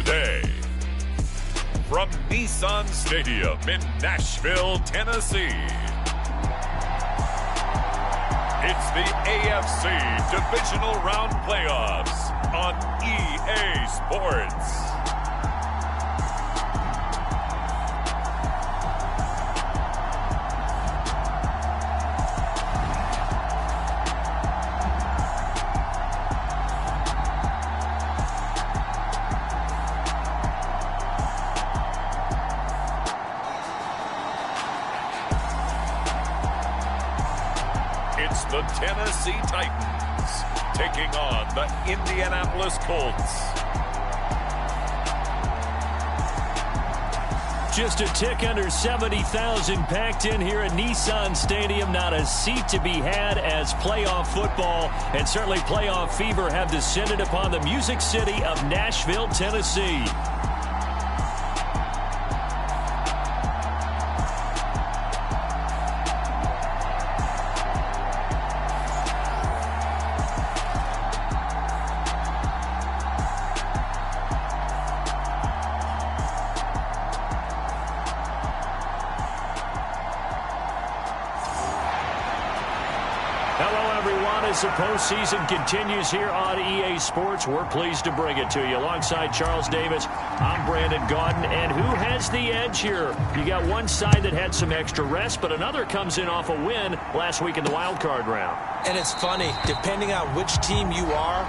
Tuesday. From Nissan Stadium in Nashville, Tennessee, it's the AFC Divisional Round Playoffs on EA Sports. It's the Tennessee Titans taking on the Indianapolis Colts. Just a tick under 70,000 packed in here at Nissan Stadium. Not a seat to be had as playoff football and certainly playoff fever have descended upon the Music City of Nashville, Tennessee. As the postseason continues here on EA Sports, we're pleased to bring it to you. Alongside Charles Davis, I'm Brandon Gaudin. And who has the edge here? You got one side that had some extra rest, but another comes in off a win last week in the wild card round. And it's funny, depending on which team you are,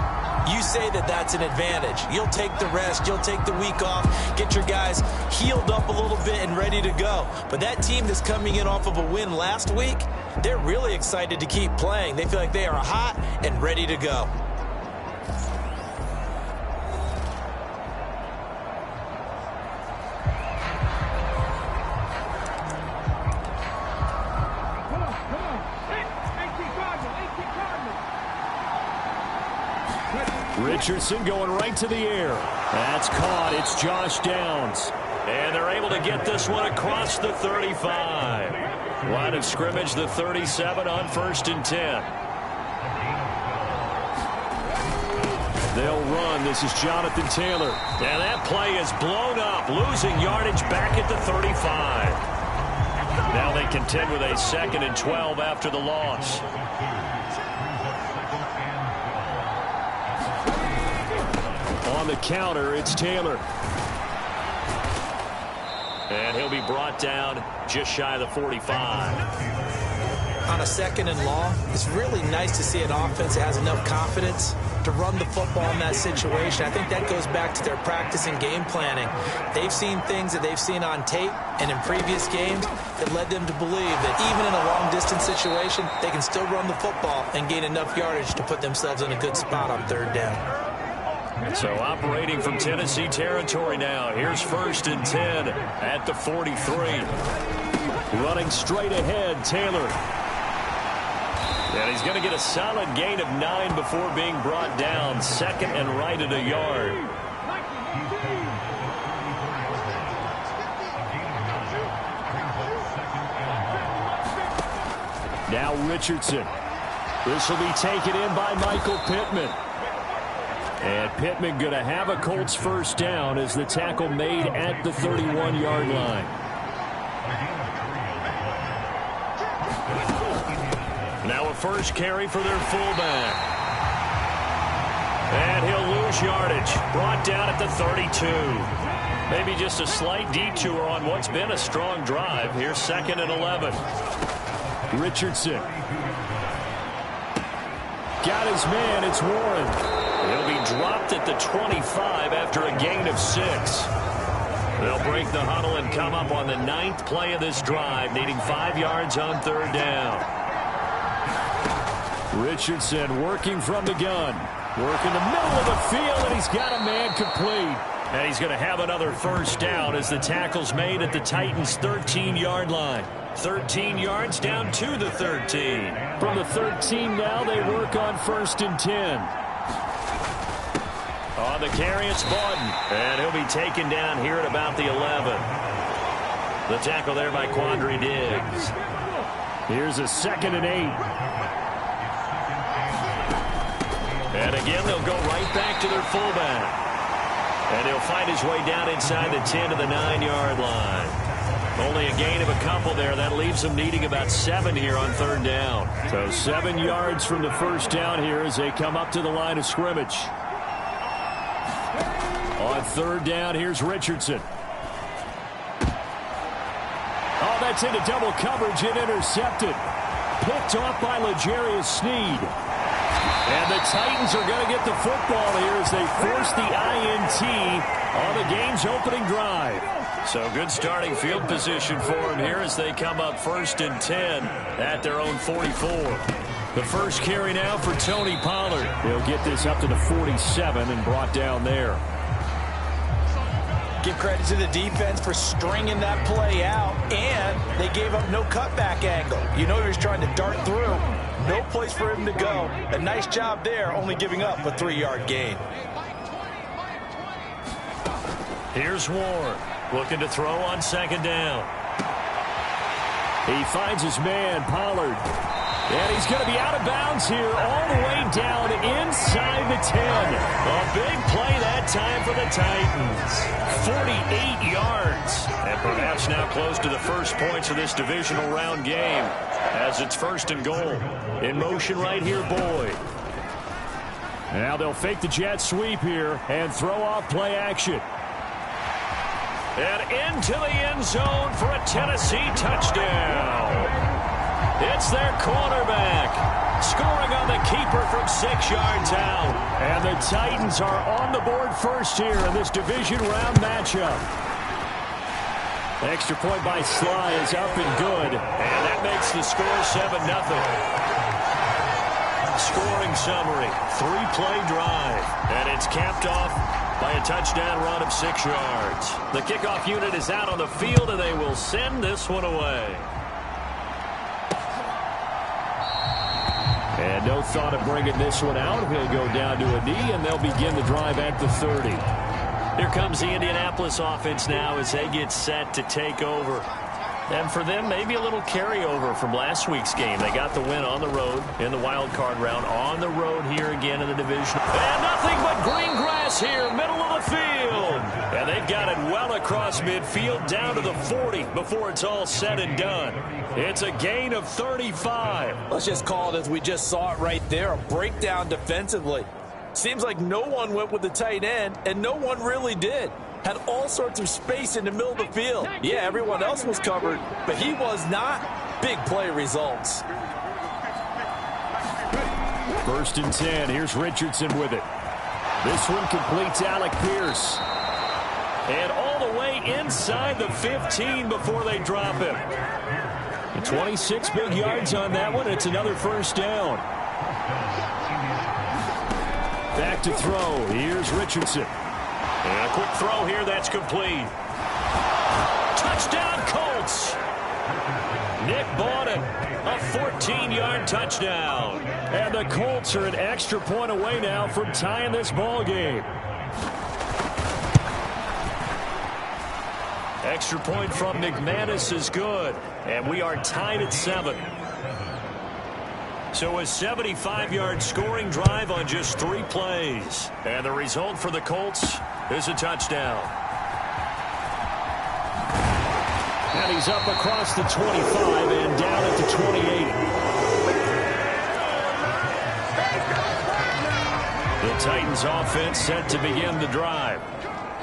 you say that that's an advantage. You'll take the rest, you'll take the week off, get your guys healed up a little bit and ready to go. But that team that's coming in off of a win last week, they're really excited to keep playing. They feel like they are hot and ready to go. Richardson going right to the air. That's caught. It's Josh Downs. And they're able to get this one across the 35. Line of scrimmage, the 37 on 1st and 10. They'll run. This is Jonathan Taylor. And that play is blown up, losing yardage back at the 35. Now they contend with a 2nd and 12 after the loss. On the counter, it's Taylor. And he'll be brought down just shy of the 45. On a 2nd and long, it's really nice to see an offense that has enough confidence to run the football in that situation. I think that goes back to their practice and game planning. They've seen things that they've seen on tape and in previous games that led them to believe that even in a long-distance situation, they can still run the football and gain enough yardage to put themselves in a good spot on 3rd down. So operating from Tennessee territory now. Here's 1st and 10 at the 43. Running straight ahead, Taylor. And he's going to get a solid gain of 9 before being brought down. 2nd and right at a yard. Now Richardson. This will be taken in by Michael Pittman. And Pittman going to have a Colts 1st down as the tackle made at the 31-yard line. Now a first carry for their fullback. And he'll lose yardage. Brought down at the 32. Maybe just a slight detour on what's been a strong drive. Here's 2nd and 11. Richardson. Got his man. It's Warren. He'll be dropped at the 25 after a gain of 6. They'll break the huddle and come up on the 9th play of this drive, needing 5 yards on 3rd down. Richardson working from the gun. Working the middle of the field, and he's got a man complete. And he's going to have another 1st down as the tackle's made at the Titans' 13-yard line. 13 yards down to the 13. From the 13 now, they work on 1st and 10. On the carry, it's Bawden. And he'll be taken down here at about the 11. The tackle there by Quandre Diggs. Here's a 2nd and 8. And again, they'll go right back to their fullback. And he'll find his way down inside the 10 to the 9-yard line. Only a gain of a couple there. That leaves them needing about 7 here on 3rd down. So 7 yards from the first down here as they come up to the line of scrimmage. On 3rd down, here's Richardson. Oh, that's into double coverage and intercepted. Picked off by L'Jarius Sneed. And the Titans are going to get the football here as they force the INT on the game's opening drive. So good starting field position for them here as they come up 1st and 10 at their own 44. The first carry now for Tony Pollard. He'll get this up to the 47 and brought down there. Give credit to the defense for stringing that play out, and they gave up no cutback angle. You know he was trying to dart through. No place for him to go. A nice job there, only giving up a 3-yard gain. Here's Ward, looking to throw on 2nd down. He finds his man, Pollard. And he's going to be out of bounds here all the way down inside the 10. A big play that time for the Titans. 48 yards. And perhaps now close to the first points of this divisional round game as it's 1st and goal. In motion right here, Boyd. Now they'll fake the jet sweep here and throw off play action. And into the end zone for a Tennessee touchdown. It's their quarterback scoring on the keeper from 6 yards out. And the Titans are on the board first here in this division round matchup. Extra point by Sly is up and good. And that makes the score 7-0. Scoring summary, 3-play drive. And it's capped off by a touchdown run of 6 yards. The kickoff unit is out on the field, and they will send this one away. And no thought of bringing this one out. He'll go down to a knee, and they'll begin the drive at the 30. Here comes the Indianapolis offense now as they get set to take over. And for them, maybe a little carryover from last week's game. They got the win on the road in the wild card round, on the road here again in the division. And nothing but green grass here, middle of the field. And they've got it well across midfield down to the 40 before it's all said and done. It's a gain of 35. Let's just call it as we just saw it right there, a breakdown defensively. Seems like no one went with the tight end, and no one really did. Had all sorts of space in the middle of the field. Yeah, everyone else was covered, but he was not. Big play results. 1st and 10. Here's Richardson with it. This one completes Alec Pierce. And all the way inside the 15 before they drop him. 26 big yards on that one. It's another 1st down. Back to throw. Here's Richardson. And a quick throw here. That's complete. Touchdown, Colts. Nick Bawden, a 14-yard touchdown. And the Colts are an extra point away now from tying this ball game. Extra point from McManus is good. And we are tied at 7. So a 75-yard scoring drive on just 3 plays. And the result for the Colts is a touchdown. And he's up across the 25 and down at the 28. The Titans offense set to begin the drive.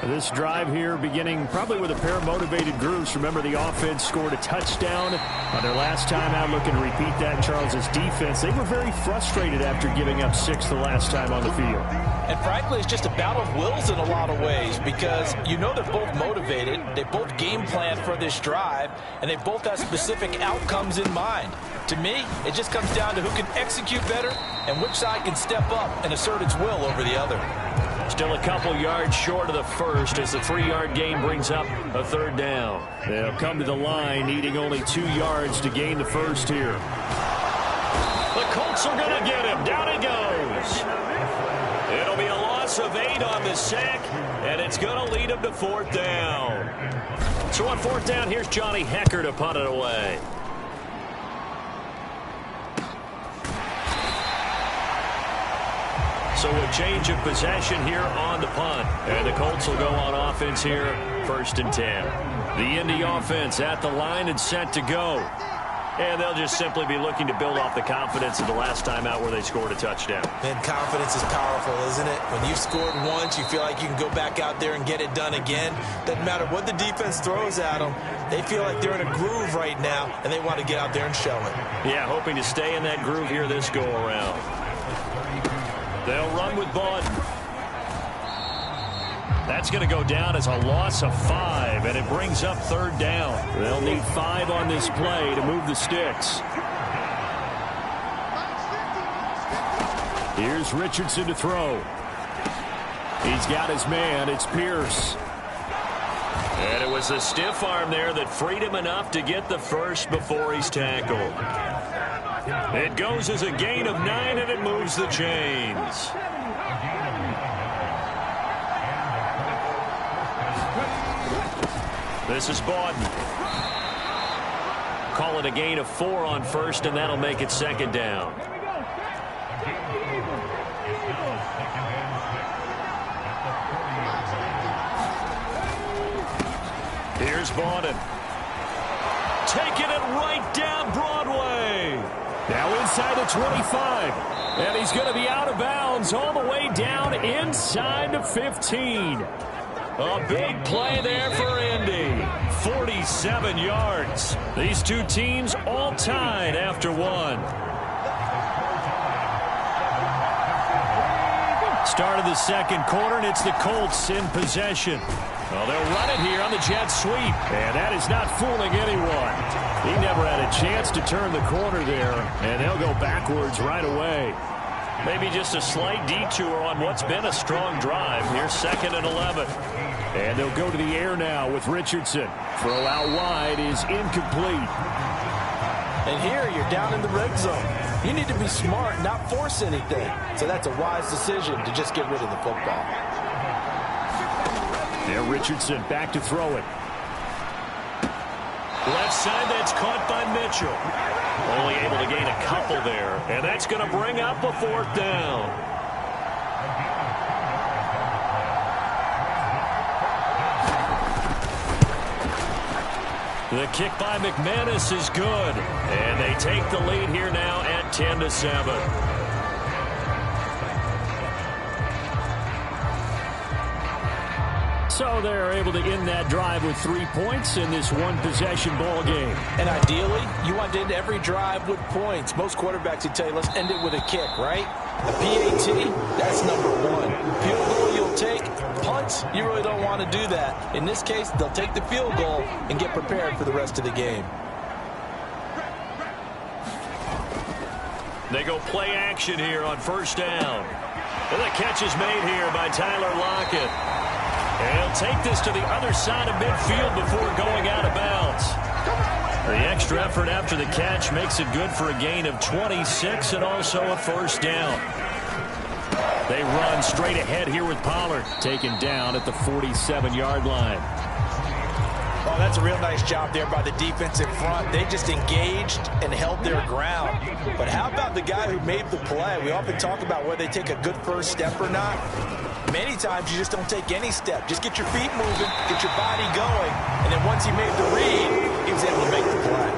This drive here beginning probably with a pair of motivated groups. Remember, the offense scored a touchdown on their last time out. Looking to repeat that. Charles's defense, they were very frustrated after giving up 6 the last time on the field. And frankly, it's just a battle of wills in a lot of ways because you know they're both motivated. They both game plan for this drive, and they both have specific outcomes in mind. To me, it just comes down to who can execute better and which side can step up and assert its will over the other. Still a couple yards short of the first as the 3-yard gain brings up a 3rd down. They'll come to the line needing only 2 yards to gain the first here. The Colts are going to get him. Down he goes. It'll be a loss of 8 on the sack, and it's going to lead him to 4th down. So on 4th down, here's Johnny Hecker to punt it away. So a change of possession here on the punt. And the Colts will go on offense here, 1st and 10. The Indy offense at the line and set to go. And they'll just simply be looking to build off the confidence of the last time out where they scored a touchdown. And confidence is powerful, isn't it? When you've scored once, you feel like you can go back out there and get it done again. Doesn't matter what the defense throws at them. They feel like they're in a groove right now, and they want to get out there and show it. Yeah, hoping to stay in that groove here this go-around. They'll run with Bawden. That's going to go down as a loss of 5, and it brings up 3rd down. They'll need 5 on this play to move the sticks. Here's Richardson to throw. He's got his man. It's Pierce. And it was a stiff arm there that freed him enough to get the first before he's tackled. It goes as a gain of 9, and it moves the chains. This is Bawden. Call it a gain of 4 on 1st, and that'll make it 2nd down. Here's Bawden. Taking it right down Broadway. Now inside the 25. And he's going to be out of bounds all the way down inside the 15. A big play there for Indy. 47 yards. These two teams all tied after 1. Start of the 2nd quarter, and it's the Colts in possession. Well, they'll run it here on the jet sweep. And that is not fooling anyone. He never had a chance to turn the corner there, and they'll go backwards right away. Maybe just a slight detour on what's been a strong drive. Here's 2nd and 11. And they'll go to the air now with Richardson. Throw out wide is incomplete. And here you're down in the red zone. You need to be smart, not force anything. So that's a wise decision to just get rid of the football. There, Richardson back to throw it. Left side, that's caught by Mitchell. Only able to gain a couple there. And that's going to bring up a 4th down. The kick by McManus is good. And they take the lead here now at 10-7. So they're able to end that drive with 3 points in this one-possession ball game. And ideally, you want to end every drive with points. Most quarterbacks would tell you, let's end it with a kick, right? A PAT, that's number 1. Field goal you'll take. Punts, you really don't want to do that. In this case, they'll take the field goal and get prepared for the rest of the game. They go play action here on 1st down. And the catch is made here by Tyler Lockett. And he'll take this to the other side of midfield before going out of bounds. The extra effort after the catch makes it good for a gain of 26 and also a 1st down. They run straight ahead here with Pollard, taken down at the 47-yard line. Oh, that's a real nice job there by the defensive front. They just engaged and held their ground. But how about the guy who made the play? We often talk about whether they take a good first step or not. Many times you just don't take any step. Just get your feet moving, get your body going, and then once he made the read, he was able to make the play.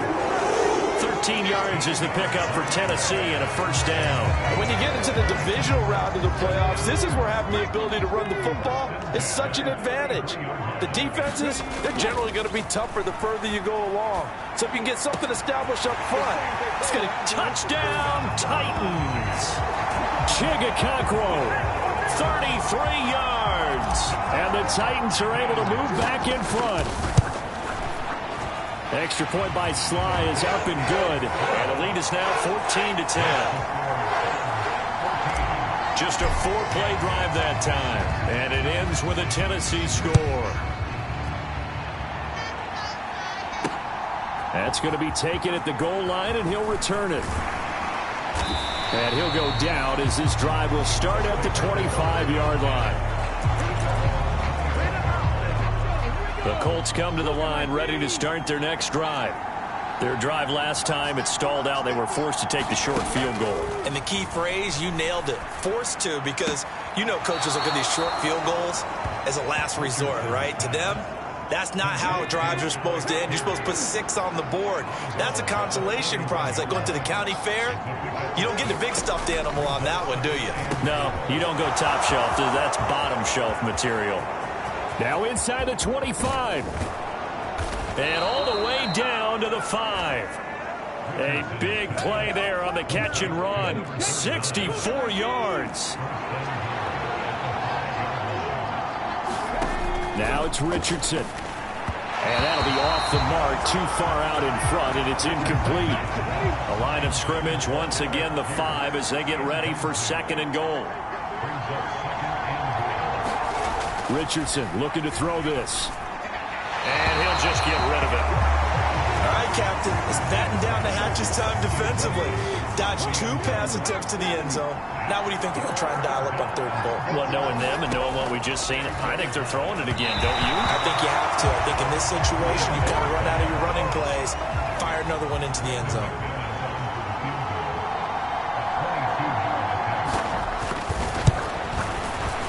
13 yards is the pickup for Tennessee and a 1st down. When you get into the divisional round of the playoffs, this is where having the ability to run the football is such an advantage. The defenses, they're generally going to be tougher the further you go along. So if you can get something established up front, it's going to touchdown Titans. Chigakakwo. 33 yards. And the Titans are able to move back in front. Extra point by Sly is up and good. And the lead is now 14-10. Just a 4-play drive that time. And it ends with a Tennessee score. That's going to be taken at the goal line, and he'll return it. And he'll go down as this drive will start at the 25-yard line. The Colts come to the line ready to start their next drive. Their drive last time, it stalled out. They were forced to take the short field goal. And the key phrase, you nailed it, forced to, because you know coaches look at these short field goals as a last resort, right? To them, that's not how drives are supposed to end. You're supposed to put 6 on the board. That's a consolation prize. Like going to the county fair, you don't get the big stuffed animal on that one, do you? No, you don't go top shelf. That's bottom shelf material. Now inside the 25. And all the way down to the 5. A big play there on the catch and run. 64 yards. Now it's Richardson. And that'll be off the mark, too far out in front, and it's incomplete. The line of scrimmage, once again, the 5 as they get ready for 2nd and goal. Richardson looking to throw this. And he'll just get rid of it. All right, Captain. It's batten down the hatches time defensively. Dodged 2 pass attempts to the end zone. Now what do you think they're going to try and dial up on 3rd and goal? Well, knowing them and knowing what we just seen, I think they're throwing it again, don't you? I think you have to. I think in this situation, you've got to run out of your running plays, fire another one into the end zone.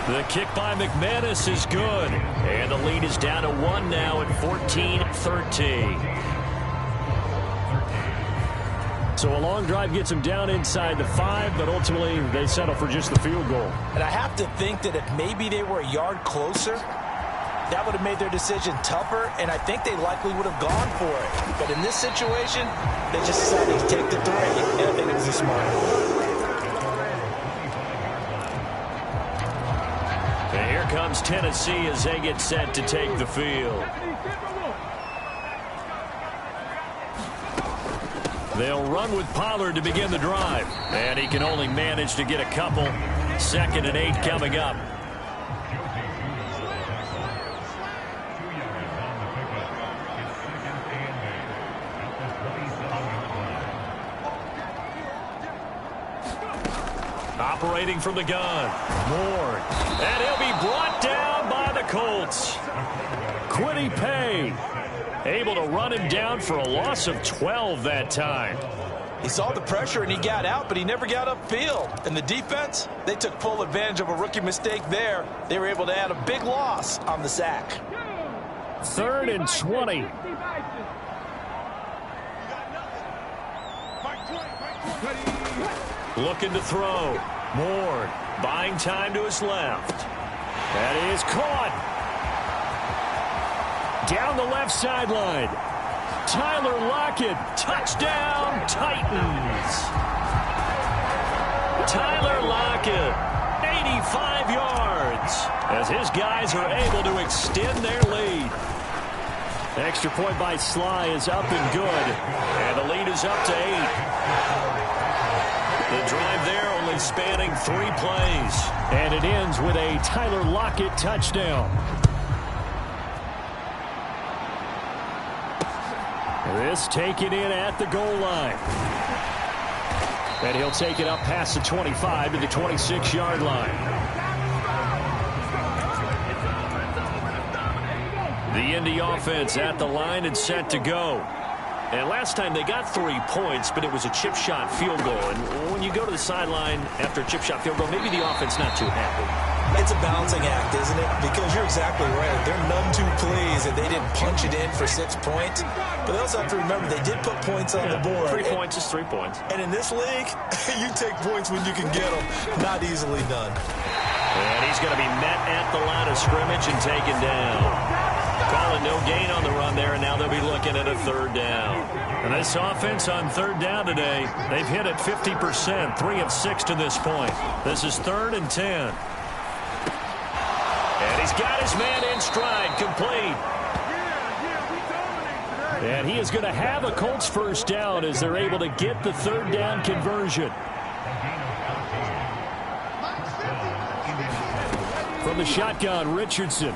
The kick by McManus is good. And the lead is down to 1 now at 14-13. So a long drive gets them down inside the 5, but ultimately they settle for just the field goal. And I have to think that if maybe they were a yard closer, that would have made their decision tougher, and I think they likely would have gone for it. But in this situation, they just decided to take the 3, and I think it was a smart move. And here comes Tennessee as they get set to take the field. They'll run with Pollard to begin the drive. And he can only manage to get a couple. 2nd and 8 coming up. Operating from the gun. Moore. And he'll be brought down by the Colts. Quiddy Pay. Able to run him down for a loss of 12 that time. He saw the pressure and he got out, but he never got upfield. And the defense, they took full advantage of a rookie mistake there. They were able to add a big loss on the sack. 3rd and 20. Looking to throw. Moore buying time to his left. That is caught. Down the left sideline. Tyler Lockett. Touchdown, Titans. Tyler Lockett, 85 yards, as his guys are able to extend their lead. Extra point by Sly is up and good. And the lead is up to 8. The drive there only spanning 3 plays. And it ends with a Tyler Lockett touchdown. This taken in at the goal line. And he'll take it up past the 25 to the 26-yard line. The Indy offense at the line and set to go. And last time they got 3 points, but it was a chip shot field goal. And when you go to the sideline after a chip shot field goal, maybe the offense not too happy. It's a balancing act, isn't it? Because you're exactly right. They're none too pleased that they didn't punch it in for 6 points. But they also have to remember they did put points on the board. 3 points is 3 points. And in this league, you take points when you can get them. Not easily done. And he's going to be met at the line of scrimmage and taken down. Calling no gain on the run there, and now they'll be looking at a 3rd down. And this offense on 3rd down today, they've hit it 50%, 3 of 6 to this point. This is 3rd and 10. And he's got his man in stride, complete. And he is going to have a Colts 1st down as they're able to get the 3rd down conversion. From the shotgun, Richardson.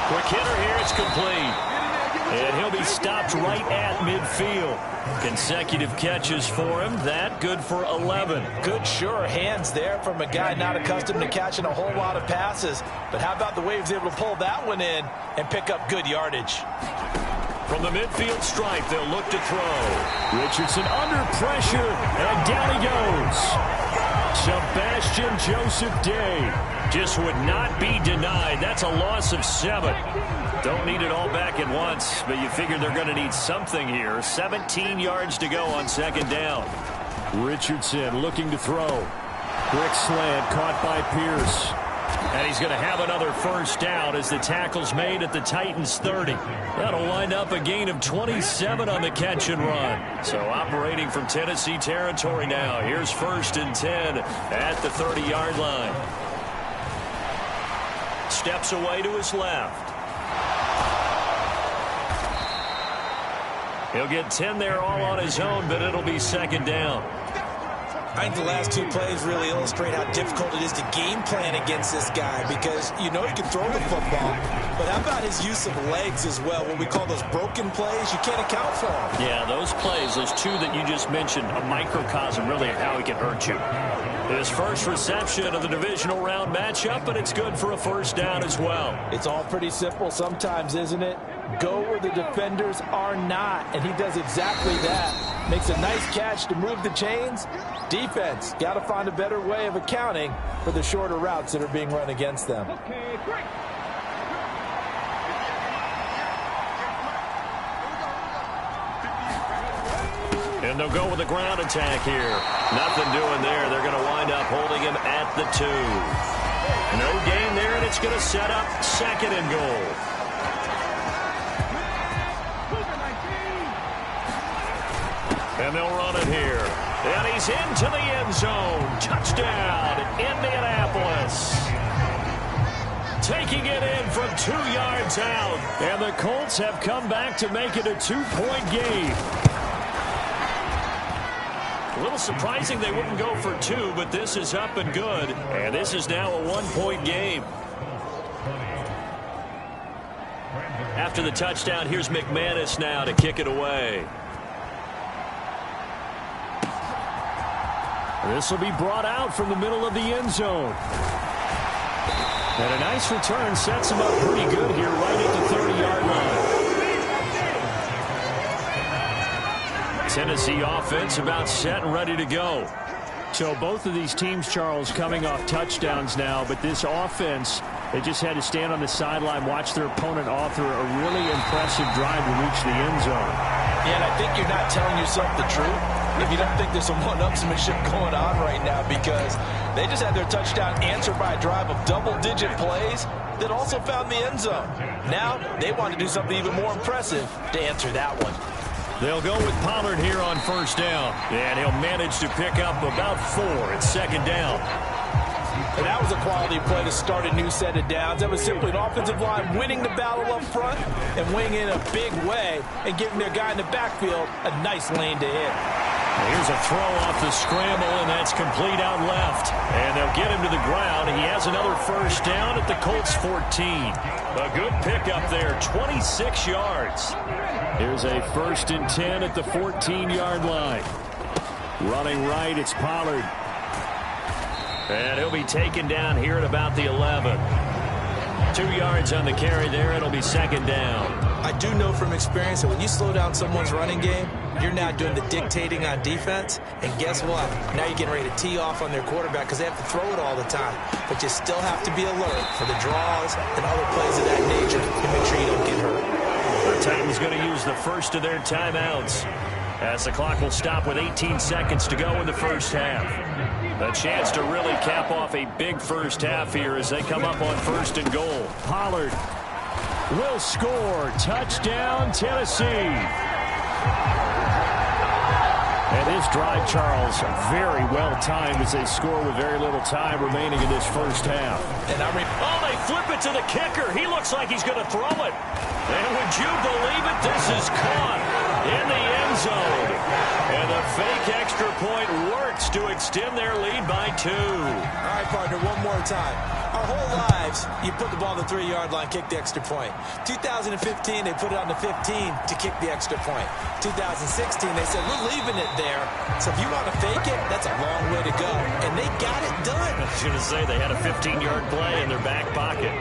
Quick hitter here, it's complete. And he'll be stopped right at midfield. Consecutive catches for him. That good for 11. Good, sure hands there from a guy not accustomed to catching a whole lot of passes. But how about the way he was able to pull that one in and pick up good yardage? From the midfield stripe, they'll look to throw. Richardson under pressure, and down he goes. Sebastian Joseph Day just would not be denied. That's a loss of 7. Don't need it all back at once, but you figure they're going to need something here. 17 yards to go on second down. Richardson looking to throw. Quick slant caught by Pierce. And he's going to have another first down as the tackle's made at the Titans 30. That'll wind up a gain of 27 on the catch and run. So operating from Tennessee territory now. Here's 1st and 10 at the 30-yard line. Steps away to his left. He'll get 10 there all on his own, but it'll be second down. I think the last 2 plays really illustrate how difficult it is to game plan against this guy, because you know he can throw the football, but how about his use of legs as well? What we call those broken plays, you can't account for them. Yeah, those plays, those 2 that you just mentioned, a microcosm really of how he can hurt you. His first reception of the divisional round matchup, but it's good for a first down as well. It's all pretty simple sometimes, isn't it? Go where the defenders are not, and he does exactly that. Makes a nice catch to move the chains. Defense, got to find a better way of accounting for the shorter routes that are being run against them. Okay, great. And they'll go with the ground attack here. Nothing doing there. They're going to wind up holding him at the 2. No gain there, and it's going to set up 2nd and goal. And they'll run it here. And he's into the end zone. Touchdown, Indianapolis. Taking it in from 2 yards out. And the Colts have come back to make it a 2-point game. A little surprising they wouldn't go for 2, but this is up and good. And this is now a 1-point game. After the touchdown, here's McManus now to kick it away. This will be brought out from the middle of the end zone. And a nice return sets him up pretty good here right at the 30-yard line. Tennessee offense about set and ready to go. So both of these teams, Charles, coming off touchdowns now, but this offense, they just had to stand on the sideline, watch their opponent author a really impressive drive to reach the end zone. Yeah, and I think you're not telling yourself the truth if you don't think there's some one-upsmanship going on right now, because they just had their touchdown answered by a drive of double-digit plays that also found the end zone. Now they want to do something even more impressive to answer that one. They'll go with Pollard here on first down, and he'll manage to pick up about 4 at second down. And that was a quality play to start a new set of downs. That was simply an offensive line winning the battle up front and winning in a big way and giving their guy in the backfield a nice lane to hit. Here's a throw off the scramble, and that's complete out left. And they'll get him to the ground. He has another first down at the Colts 14. A good pickup there, 26 yards. Here's a 1st and 10 at the 14-yard line. Running right, it's Pollard. And he'll be taken down here at about the 11. 2 yards on the carry there. It'll be second down. I do know from experience that when you slow down someone's running game, you're now doing the dictating on defense. And guess what? Now you're getting ready to tee off on their quarterback because they have to throw it all the time. But you still have to be alert for the draws and other plays of that nature to make sure you don't get hurt. The Titans going to use the first of their timeouts as the clock will stop with 18 seconds to go in the first half. A chance to really cap off a big first half here as they come up on 1st and goal. Pollard will score. Touchdown, Tennessee. And this drive, Charles, very well timed as they score with very little time remaining in this first half. And they flip it to the kicker. He looks like he's going to throw it. And would you believe it? This is caught in the end zone. And the fake extra point works to extend their lead by 2. All right, partner, one more time. Our whole lives, you put the ball on the 3-yard line, kick the extra point. 2015, they put it on the 15 to kick the extra point. 2016, they said, we're leaving it there. So if you want to fake it, that's a long way to go. And they got it done. I was going to say they had a 15-yard play in their back pocket.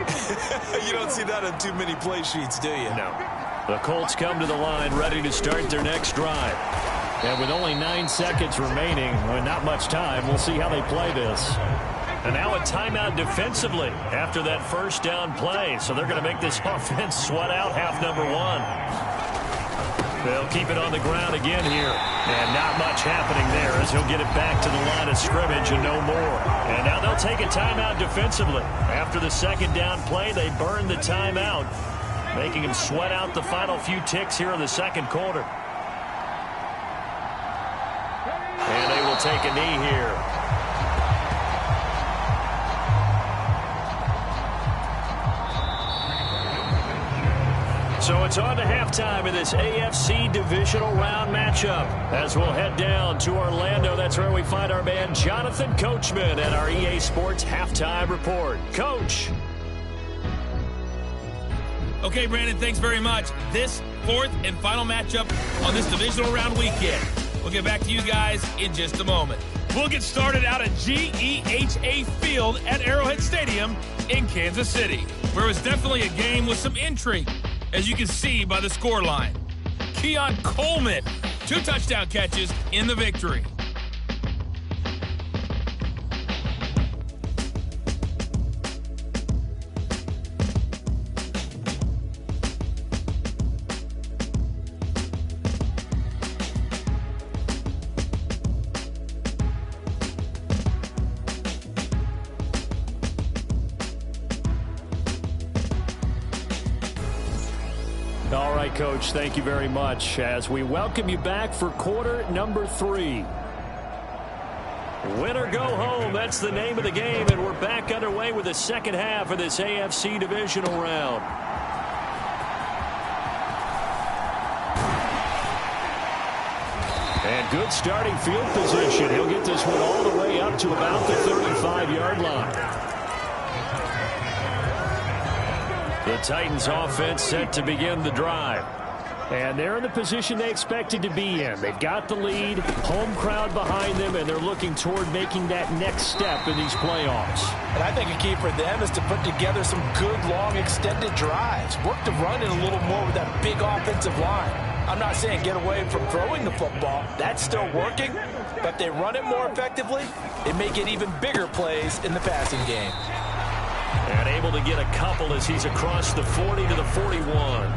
You don't see that on too many play sheets, do you? No. The Colts come to the line ready to start their next drive. And with only 9 seconds remaining, not much time, we'll see how they play this. And now a timeout defensively after that first down play. So they're going to make this offense sweat out half number one. They'll keep it on the ground again here. And not much happening there as he'll get it back to the line of scrimmage and no more. And now they'll take a timeout defensively. After the second down play, they burn the timeout, making him sweat out the final few ticks here in the second quarter. And they will take a knee here. So it's on to halftime in this AFC divisional round matchup as we'll head down to Orlando. That's where we find our man Jonathan Coachman at our EA Sports Halftime Report. Coach. Okay, Brandon, thanks very much. This fourth and final matchup on this divisional round weekend. We'll get back to you guys in just a moment. We'll get started out at GEHA Field at Arrowhead Stadium in Kansas City, where it was definitely a game with some intrigue, as you can see by the scoreline. Keon Coleman, 2 touchdown catches in the victory. All right, Coach, thank you very much as we welcome you back for quarter number 3. Win or go home, that's the name of the game, and we're back underway with the second half of this AFC divisional round. And good starting field position. He'll get this one all the way up to about the 35-yard line. The Titans offense set to begin the drive. And they're in the position they expected to be in. They've got the lead, home crowd behind them, and they're looking toward making that next step in these playoffs. And I think a key for them is to put together some good, long, extended drives. Work the run in a little more with that big offensive line. I'm not saying get away from throwing the football. That's still working. But if they run it more effectively, they may get even bigger plays in the passing game. And able to get a couple as he's across the 40 to the 41.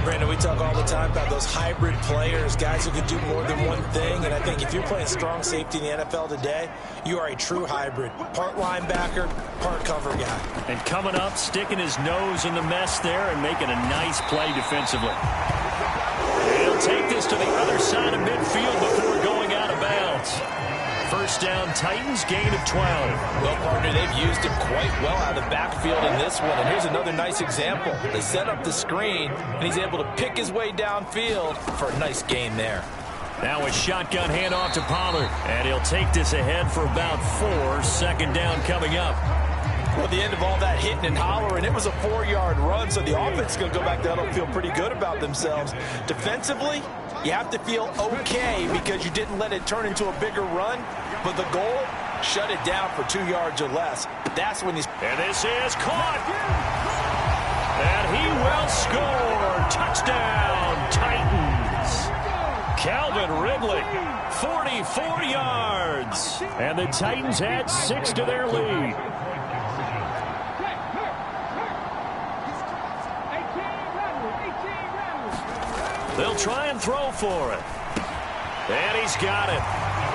Brandon, we talk all the time about those hybrid players, guys who can do more than one thing. And I think if you're playing strong safety in the NFL today, you are a true hybrid. Part linebacker, part cover guy. And coming up, sticking his nose in the mess there and making a nice play defensively. And he'll take this to the other side of midfield before going out of bounds. First down, Titans, gain of 12. Well, partner, they've used him quite well out of the backfield in this one. And here's another nice example. They set up the screen, and he's able to pick his way downfield for a nice gain there. Now a shotgun handoff to Pollard. And he'll take this ahead for about 4. Second down coming up. Well, the end of all that hitting and hollering, it was a 4-yard run, so the offense is going to go back there and feel pretty good about themselves. Defensively, you have to feel okay because you didn't let it turn into a bigger run, but the goal, shut it down for 2 yards or less. That's when he's... And this is caught. And he will score. Touchdown, Titans. Calvin Ridley, 44 yards. And the Titans add 6 to their lead. They'll try and throw for it. And he's got it.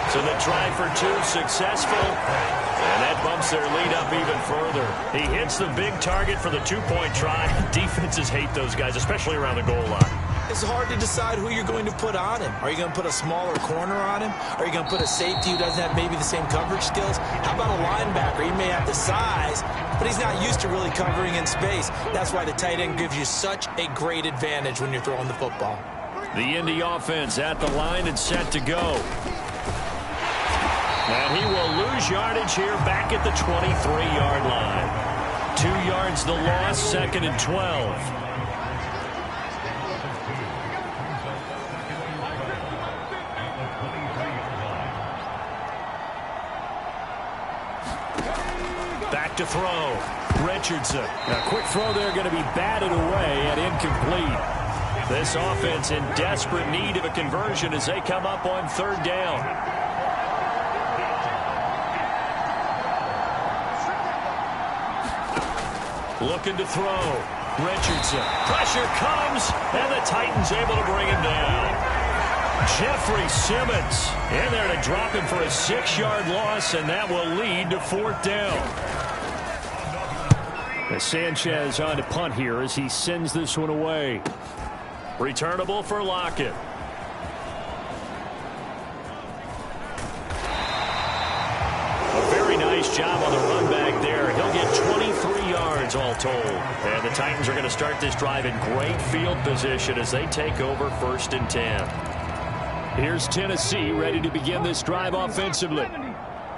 So the try for 2 successful. And that bumps their lead up even further. He hits the big target for the 2-point try. Defenses hate those guys, especially around the goal line. It's hard to decide who you're going to put on him. Are you going to put a smaller corner on him? Are you going to put a safety who doesn't have maybe the same coverage skills? How about a linebacker? He may have the size, but he's not used to really covering in space. That's why the tight end gives you such a great advantage when you're throwing the football. The Indy offense at the line and set to go. And he will lose yardage here back at the 23-yard line. 2 yards the loss, second and 12. Back to throw. Richardson. A quick throw there going to be batted away and incomplete. This offense in desperate need of a conversion as they come up on third down. Looking to throw. Richardson. Pressure comes, and the Titans able to bring him down. Jeffrey Simmons in there to drop him for a 6-yard loss, and that will lead to fourth down. As Sanchez on to punt here as he sends this one away. Returnable for Lockett. A very nice job on the run back there. He'll get 23 yards all told. And the Titans are going to start this drive in great field position as they take over 1st and 10. Here's Tennessee ready to begin this drive offensively.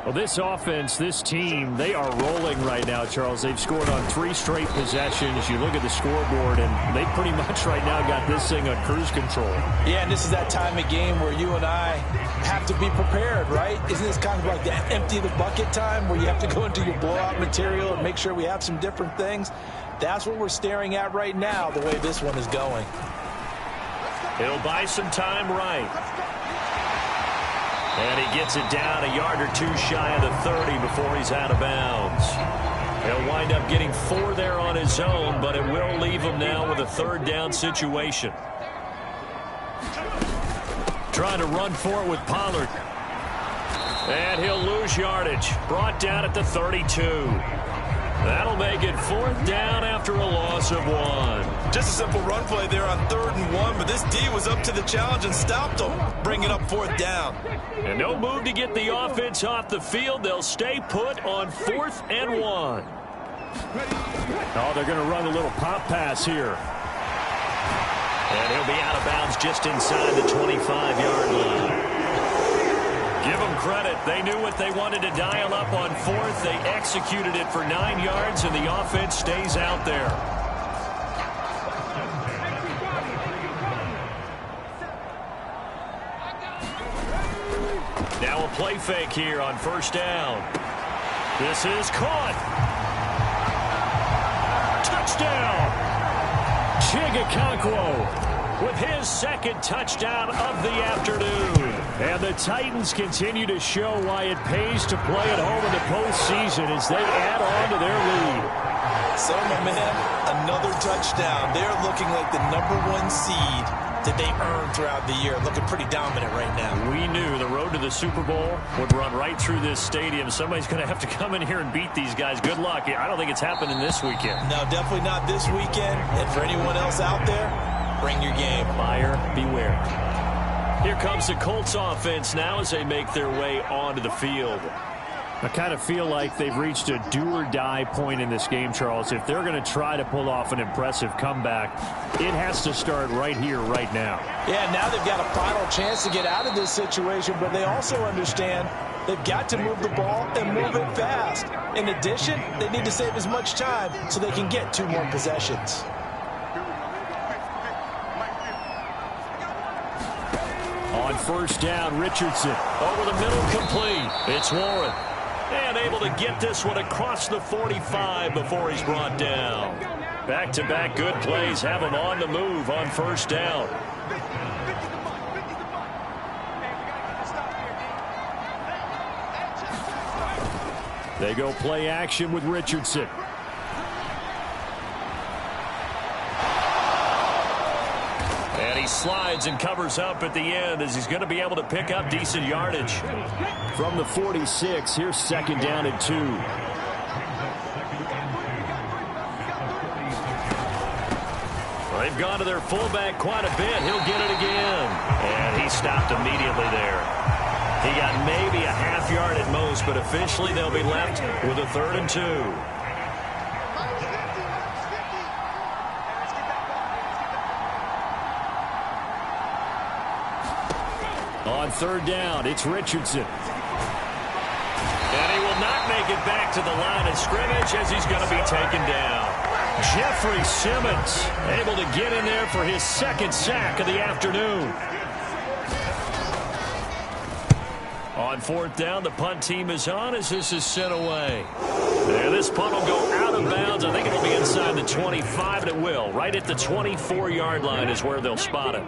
Well, this offense, this team, they are rolling right now, Charles. They've scored on 3 straight possessions. You look at the scoreboard, and they pretty much right now got this thing on cruise control. Yeah, and this is that time of game where you and I have to be prepared, right? Isn't this kind of like that empty the bucket time where you have to go into your blowout material and make sure we have some different things? That's what we're staring at right now, the way this one is going. He'll buy some time right. And he gets it down a yard or 2 shy of the 30 before he's out of bounds. He'll wind up getting 4 there on his own, but it will leave him now with a 3rd down situation. Trying to run for it with Pollard. And he'll lose yardage. Brought down at the 32. That'll make it 4th down after a loss of 1. Just a simple run play there on 3rd and 1, but this D was up to the challenge and stopped them, bringing up 4th down. And no move to get the offense off the field. They'll stay put on 4th and 1. Oh, they're going to run a little pop pass here. And he'll be out of bounds just inside the 25-yard line. Give them credit. They knew what they wanted to dial up on 4th. They executed it for 9 yards, and the offense stays out there. Now a play fake here on 1st down. This is caught. Touchdown. Chigakonkwo with his 2nd touchdown of the afternoon. And the Titans continue to show why it pays to play at home in the postseason as they add on to their lead. So, my man, another touchdown. They're looking like the #1 seed that they earned throughout the year. Looking pretty dominant right now. We knew the road to the Super Bowl would run right through this stadium. Somebody's going to have to come in here and beat these guys. Good luck. I don't think it's happening this weekend. No, definitely not this weekend. And for anyone else out there, bring your game. Buyer beware. Here comes the Colts offense now as they make their way onto the field. I kind of feel like they've reached a do-or-die point in this game, Charles. If they're going to try to pull off an impressive comeback, it has to start right here, right now. Yeah, now they've got a final chance to get out of this situation, but they also understand they've got to move the ball and move it fast. In addition, they need to save as much time so they can get 2 more possessions. On 1st down, Richardson. Over the middle, complete. It's Warren. And able to get this one across the 45 before he's brought down. Back-to-back good plays have him on the move on 1st down. They go play action with Richardson. And he slides and covers up at the end as he's going to be able to pick up decent yardage. From the 46, here's 2nd down and 2. They've gone to their fullback quite a bit. He'll get it again. And he stopped immediately there. He got maybe a half yard at most, but officially they'll be left with a 3rd and 2. On 3rd down, it's Richardson. And he will not make it back to the line of scrimmage as he's going to be taken down. Jeffrey Simmons able to get in there for his 2nd sack of the afternoon. On 4th down, the punt team is on as this is sent away. And this punt will go out of bounds. I think it'll be inside the the 25, and it will. Right at the 24-yard line is where they'll spot it.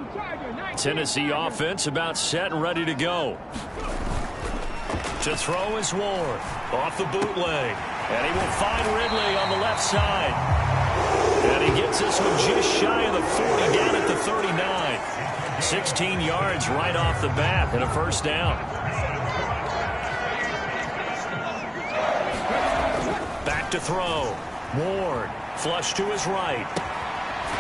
Tennessee offense about set and ready to go. To throw is Ward. Off the bootleg. And he will find Ridley on the left side. And he gets this one just shy of the 40, down at the 39. 16 yards right off the bat and a first down. Back to throw. Ward, flush to his right.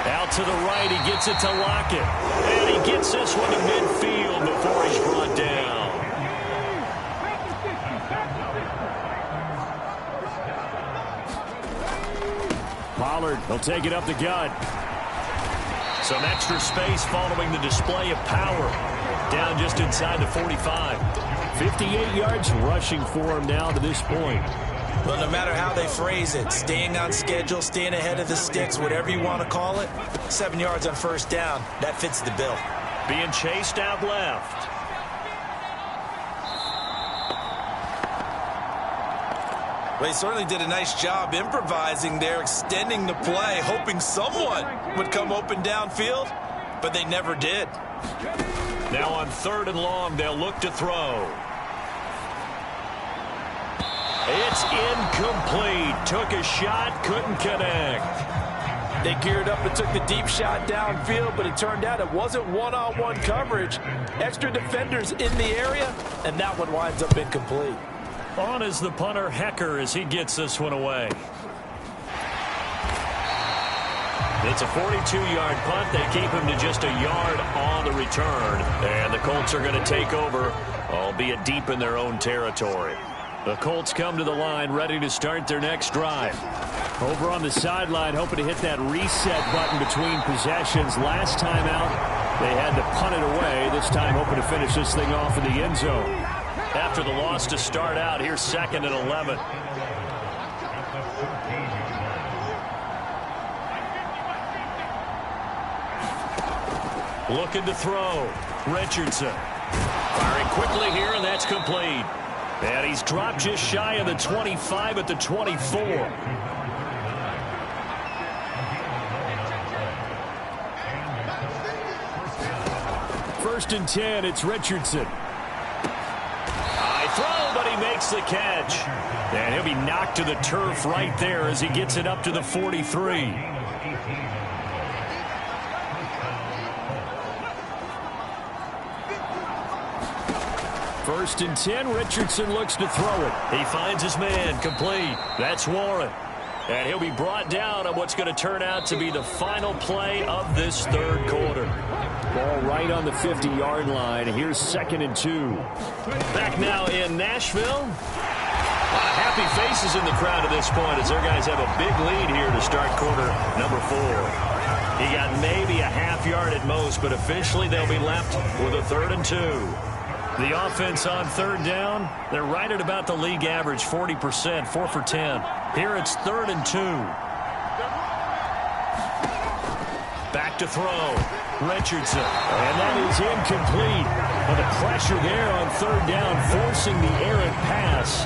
Out to the right, he gets it to Lockett. And he gets this one to midfield before he's brought down. Pollard, he'll take it up the gut. Some extra space following the display of power. Down just inside the 45. 58 yards rushing for him now to this point. Well, no matter how they phrase it, staying on schedule, staying ahead of the sticks, whatever you want to call it, 7 yards on first down, that fits the bill. Being chased out left. Well, he certainly did a nice job improvising there, extending the play, hoping someone would come open downfield, but they never did. Now on 3rd and long, they'll look to throw. It's incomplete. Took a shot, couldn't connect. They geared up and took the deep shot downfield, but it turned out it wasn't one-on-one coverage. Extra defenders in the area, and that one winds up incomplete. On is the punter, Hecker, as he gets this one away. It's a 42-yard punt. They keep him to just a yard on the return. And the Colts are going to take over, albeit deep in their own territory. The Colts come to the line, ready to start their next drive. Over on the sideline, hoping to hit that reset button between possessions. Last time out, they had to punt it away. This time, hoping to finish this thing off in the end zone. After the loss to start out, here's 2nd and 11. Looking to throw. Richardson. Firing quickly here, and that's complete. And he's dropped just shy of the 25 at the 24. First and 10, it's Richardson. High throw, but he makes the catch. And he'll be knocked to the turf right there as he gets it up to the 43. First and 10, Richardson looks to throw it. He finds his man, complete. That's Warren. And he'll be brought down on what's going to turn out to be the final play of this 3rd quarter. Ball right on the 50-yard line. Here's 2nd and 2. Back now in Nashville. A lot of happy faces in the crowd at this point as their guys have a big lead here to start quarter number 4. He got maybe a half yard at most, but officially they'll be left with a 3rd and 2. The offense on 3rd down, they're right at about the league average, 40%, 4 for 10. Here it's 3rd and 2. Back to throw. Richardson. And that is incomplete. But the pressure there on 3rd down, forcing the errant pass.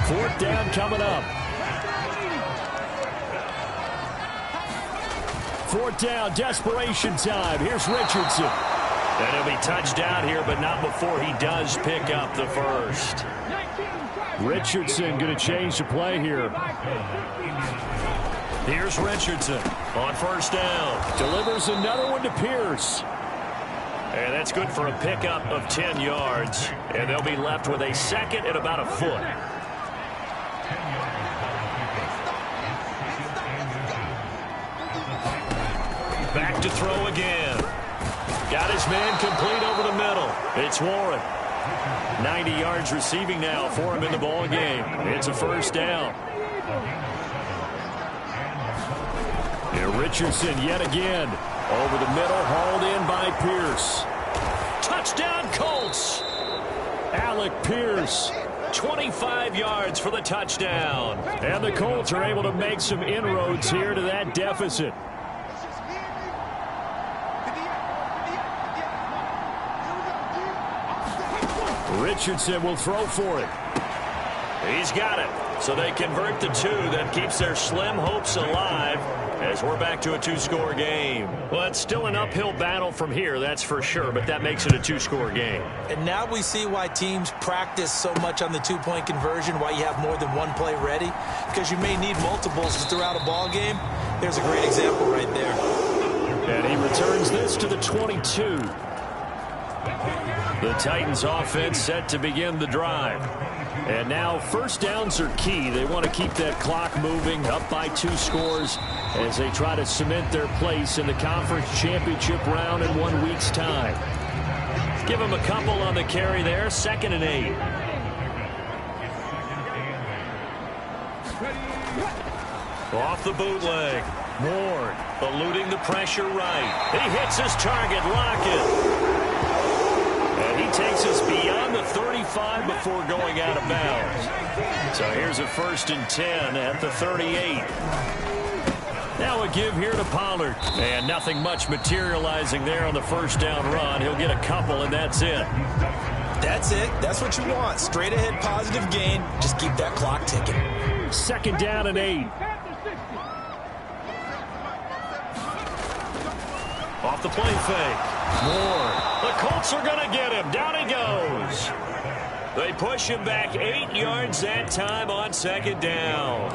4th down coming up. 4th down, desperation time. Here's Richardson. And he'll be touched out here, but not before he does pick up the first. Richardson going to change the play here. Here's Richardson on 1st down. Delivers another one to Pierce. And that's good for a pickup of 10 yards. And they'll be left with a 2nd and about a foot. Back to throw again. Got his man complete over the middle. It's Warren. 90 yards receiving now for him in the ball game. It's a 1st down. And Richardson yet again. Over the middle, hauled in by Pierce. Touchdown, Colts. Alec Pierce. 25 yards for the touchdown. And the Colts are able to make some inroads here to that deficit. Richardson will throw for it. He's got it. So they convert the 2. That keeps their slim hopes alive. as we're back to a two-score game. Well, it's still an uphill battle from here, that's for sure, but that makes it a two-score game. And now we see why teams practice so much on the two-point conversion, why you have more than one play ready, because you may need multiples throughout a ball game. There's a great example right there. And he returns this to the 22. The Titans offense set to begin the drive. And now first downs are key. They want to keep that clock moving, up by 2 scores as they try to cement their place in the conference championship round in 1 week's time. Give them a couple on the carry there, 2nd and 8. Off the bootleg. Ward eluding the pressure right. He hits his target, Lockett. And he takes us beyond the 35 before going out of bounds. So here's a 1st and 10 at the 38. Now a give here to Pollard. And nothing much materializing there on the first down run. He'll get a couple, and that's it. That's it. That's what you want. Straight ahead positive gain. Just keep that clock ticking. 2nd down and 8. Off the play fake. Moore. The Colts are going to get him. Down he goes. They push him back 8 yards that time on 2nd down.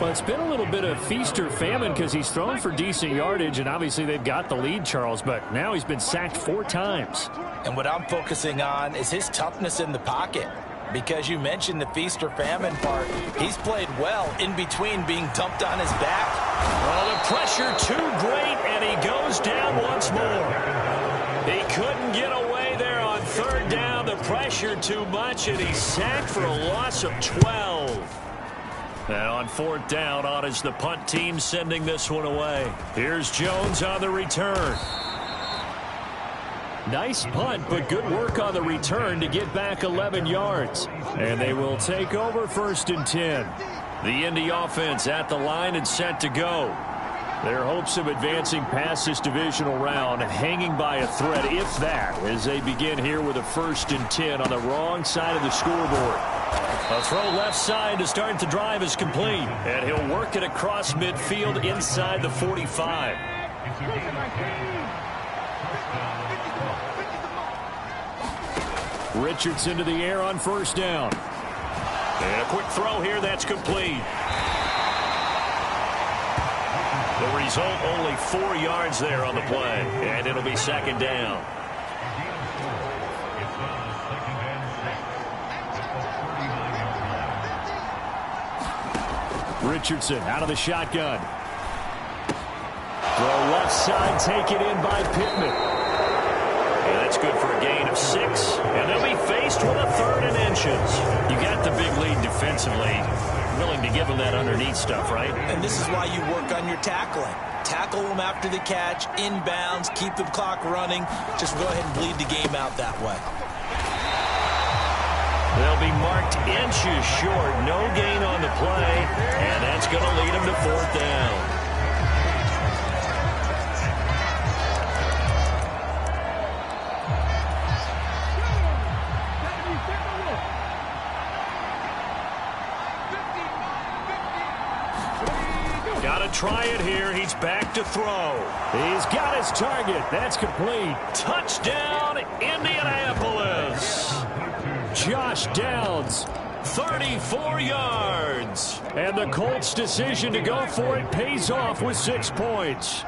Well, it's been a little bit of feast or famine because he's thrown for decent yardage, and obviously they've got the lead, Charles, but now he's been sacked 4 times. And what I'm focusing on is his toughness in the pocket. Because you mentioned the feast or famine part. He's played well in between being dumped on his back. Oh, the pressure too great, and he goes down once more. He couldn't get away there on 3rd down. The pressure too much, and he's sacked for a loss of 12. And on 4th down, on is the punt team sending this one away. Here's Jones on the return. Nice punt, but good work on the return to get back 11 yards. And they will take over 1st and 10. The Indy offense at the line and set to go. Their hopes of advancing past this divisional round hanging by a thread, if that, as they begin here with a 1st and 10 on the wrong side of the scoreboard. A throw left side to start the drive is complete. And he'll work it across midfield inside the 45. Richardson to the air on 1st down. And a quick throw here that's complete. The result, only 4 yards there on the play. And it'll be 2nd down. Richardson out of the shotgun. Throw left side, taken in by Pittman. And that's good for a gain of 6. And they'll be faced with a 3rd and inches. You got the big lead defensively. Willing to give them that underneath stuff, right? And this is why you work on your tackling. Tackle them after the catch, inbounds, keep the clock running. Just go ahead and bleed the game out that way. They'll be marked inches short. No gain on the play. And that's going to lead them to 4th down. Try it here. He's back to throw. He's got his target. That's complete. Touchdown, Indianapolis. Josh Downs, 34 yards. And the Colts' decision to go for it pays off with 6 points.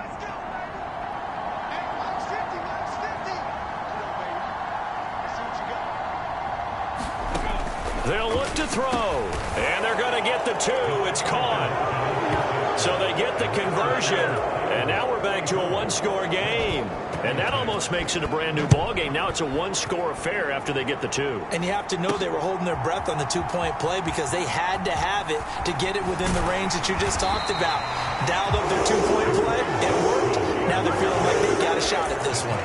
They'll look to throw. And they're going to get the 2. It's caught. So they get the conversion, and now we're back to a 1-score game. And that almost makes it a brand-new ball game. Now it's a 1-score affair after they get the 2. And you have to know they were holding their breath on the 2-point play because they had to have it to get it within the range that you just talked about. Dialed up their 2-point play. It worked. Now they're feeling like they've got a shot at this one.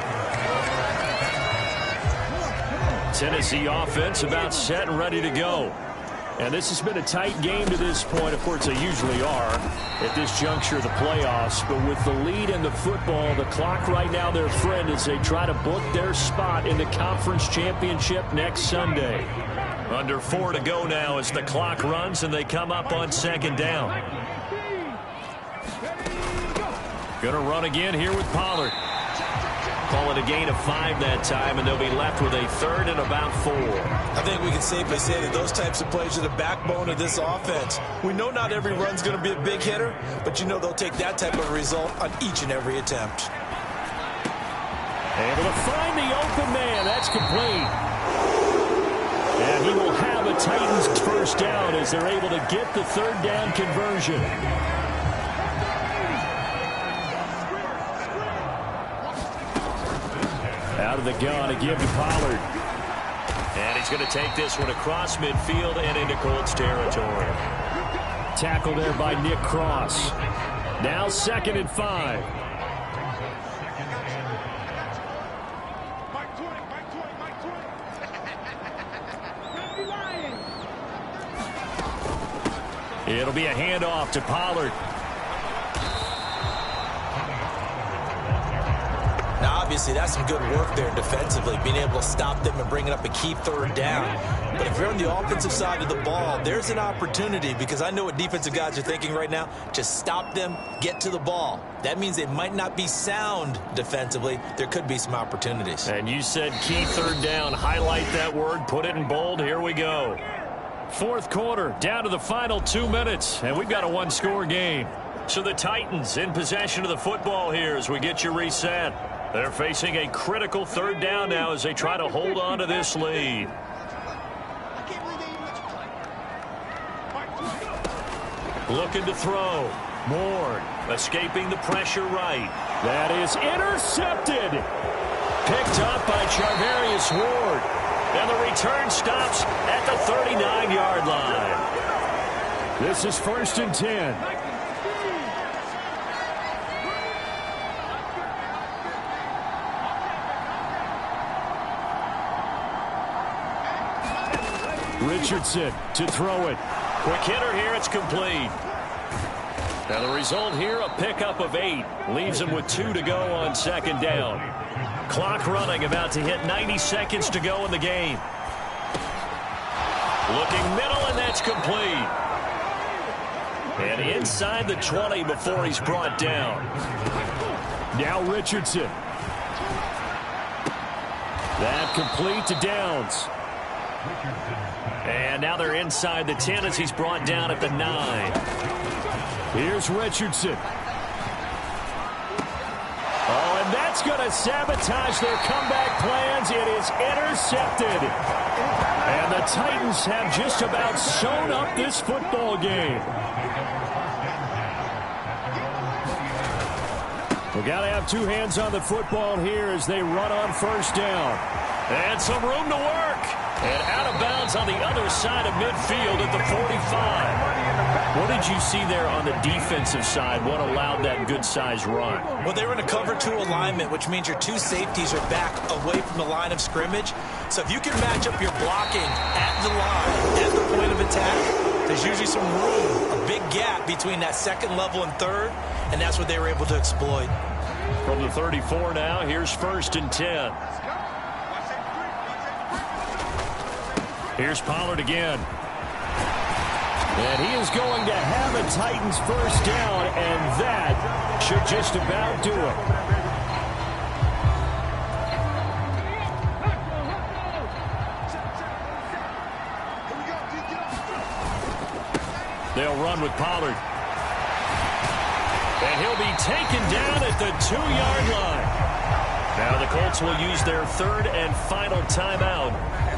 Tennessee offense about set and ready to go. And this has been a tight game to this point. Of course, they usually are at this juncture of the playoffs. But with the lead in the football, the clock right now their friend as they try to book their spot in the conference championship next Sunday. Under 4 to go now as the clock runs and they come up on 2nd down. Going to run again here with Pollard. Call it a gain of 5 that time, and they'll be left with a third and about 4. I think we can safely say that those types of plays are the backbone of this offense. We know not every run's going to be a big hitter, but you know they'll take that type of result on each and every attempt. Able to find the open man. That's complete. And he will have a Titans first down as they're able to get the third down conversion. Out of the gun, a give to Pollard. And he's going to take this one across midfield and into Colts territory. Tackle there by Nick Cross. Now 2nd and 5. It'll be a handoff to Pollard. Now, obviously, that's some good work there defensively, being able to stop them and bringing up a key third down. But if you're on the offensive side of the ball, there's an opportunity, because I know what defensive guys are thinking right now. Just stop them, get to the ball. That means they might not be sound defensively. There could be some opportunities. And you said key third down. Highlight that word. Put it in bold. Here we go. 4th quarter, down to the final 2 minutes, and we've got a one-score game. So the Titans in possession of the football here as we get you reset. They're facing a critical third down now as they try to hold on to this lead. Looking to throw. Moore escaping the pressure right. That is intercepted. Picked up by Charvarius Ward. And the return stops at the 39-yard line. This is 1st and 10. Richardson to throw it. Quick hitter here. It's complete. Now the result here, a pickup of 8. Leaves him with 2 to go on 2nd down. Clock running, about to hit 90 seconds to go in the game. Looking middle, and that's complete. And inside the 20 before he's brought down. Now Richardson. That complete to Downs. And now they're inside the 10 as he's brought down at the 9. Here's Richardson. Oh, and that's going to sabotage their comeback plans. It is intercepted. And the Titans have just about sewn up this football game. We've got to have 2 hands on the football here as they run on 1st down. And some room to work. And out of bounds on the other side of midfield at the 45. What did you see there on the defensive side? What allowed that good-sized run? Well, they were in a cover 2 alignment, which means your 2 safeties are back away from the line of scrimmage. So if you can match up your blocking at the line, at the point of attack, there's usually some room, a big gap between that 2nd level and 3rd, and that's what they were able to exploit. From the 34 now, here's 1st and 10. Here's Pollard again. And he is going to have a Titans first down, and that should just about do it. They'll run with Pollard. And he'll be taken down at the 2-yard line. Now the Colts will use their 3rd and final timeout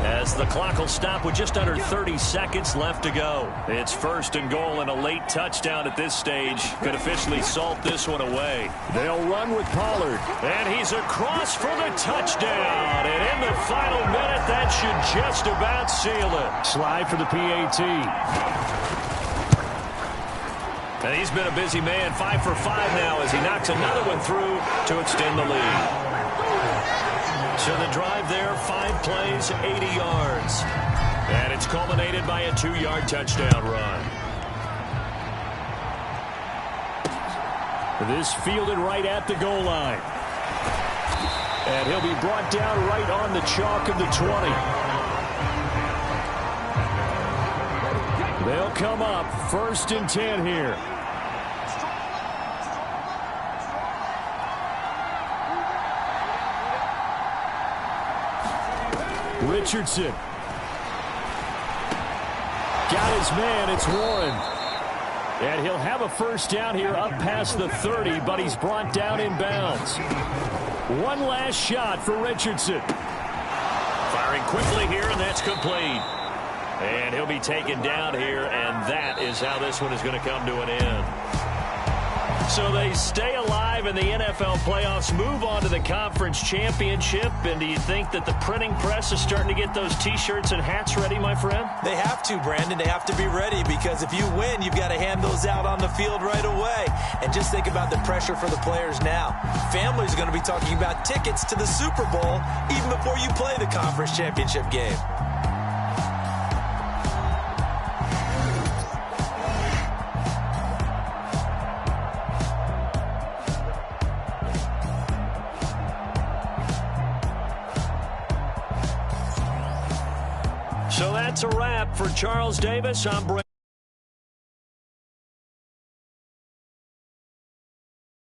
as the clock will stop with just under 30 seconds left to go. It's 1st and goal, and a late touchdown at this stage could officially salt this one away. They'll run with Pollard, and he's across for the touchdown. And in the final minute, that should just about seal it. Slide for the PAT. And he's been a busy man, 5 for 5 now as he knocks another one through to extend the lead. So the drive there, 5 plays, 80 yards. And it's culminated by a 2-yard touchdown run. This fielded right at the goal line. And he'll be brought down right on the chalk of the 20. They'll come up 1st and 10 here. Richardson. Got his man. It's Warren. And he'll have a first down here up past the 30, but he's brought down in bounds. One last shot for Richardson. Firing quickly here, and that's complete. And he'll be taken down here, and that is how this one is going to come to an end. So they stay alive in the NFL playoffs, move on to the conference championship. And do you think that the printing press is starting to get those T-shirts and hats ready, my friend? They have to, Brandon. They have to be ready because if you win, you've got to hand those out on the field right away. And just think about the pressure for the players now. Families are going to be talking about tickets to the Super Bowl even before you play the conference championship game. So that's a wrap for Charles Davis. I'm Brent.